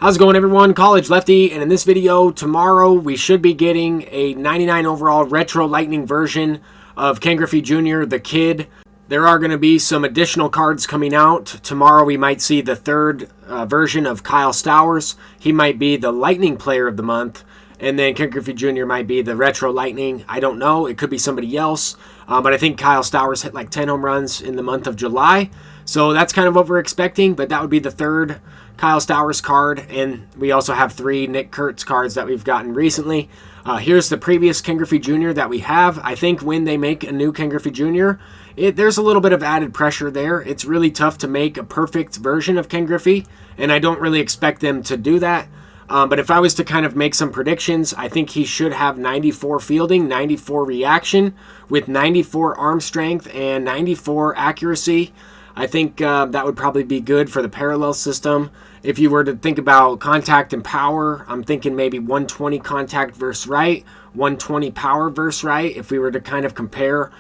How's it going, everyone? College Lefty, and in this video tomorrow we should be getting a 99 overall retro lightning version of Ken Griffey Jr., the kid. There are going to be some additional cards coming out. Tomorrow we might see the third version of Kyle Stowers. He might be the lightning player of the month, and then Ken Griffey Jr. might be the retro lightning. I don't know. It could be somebody else, but I think Kyle Stowers hit like 10 home runs in the month of July. So that's kind of what we're expecting, but that would be the third Kyle Stowers card, and we also have 3 Nick Kurtz cards that we've gotten recently. Here's the previous Ken Griffey Jr. that we have. I think when they make a new Ken Griffey Jr., there's a little bit of added pressure there. It's really tough to make a perfect version of Ken Griffey, and I don't really expect them to do that. But if I was to kind of make some predictions, I think he should have 94 fielding, 94 reaction, with 94 arm strength and 94 accuracy. I think that would probably be good for the parallel system. If you were to think about contact and power, I'm thinking maybe 120 contact versus right, 120 power versus right. If we were to kind of compare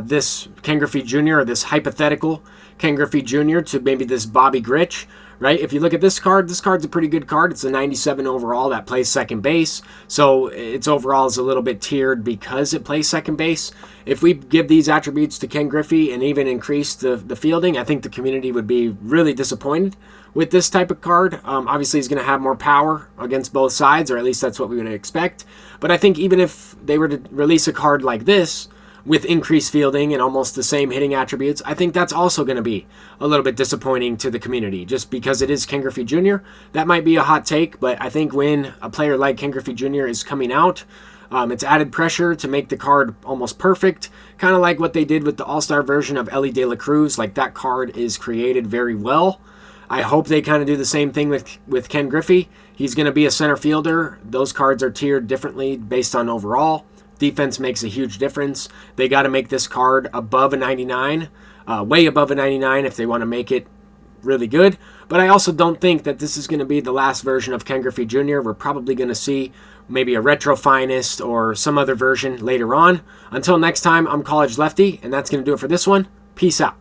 this Ken Griffey Jr. or this hypothetical Ken Griffey Jr. to maybe this Bobby Grich, right? If you look at this card's a pretty good card. It's a 97 overall that plays second base. So its overall is a little bit tiered because it plays second base. If we give these attributes to Ken Griffey and even increase the fielding, I think the community would be really disappointed with this type of card. Obviously, he's going to have more power against both sides, or at least that's what we would expect. But I think even if they were to release a card like this, with increased fielding and almost the same hitting attributes, I think that's also going to be a little bit disappointing to the community, just because it is Ken Griffey Jr. That might be a hot take, but I think when a player like Ken Griffey Jr. is coming out, it's added pressure to make the card almost perfect, kind of like what they did with the All-Star version of Ellie De La Cruz. Like, that card is created very well. I hope they kind of do the same thing with Ken Griffey. He's going to be a center fielder. Those cards are tiered differently based on overall. Defense makes a huge difference. They got to make this card above a 99, way above a 99 if they want to make it really good. But I also don't think that this is going to be the last version of Ken Griffey Jr. We're probably going to see maybe a retro finest or some other version later on. Until next time, I'm College Lefty, and that's going to do it for this one. Peace out.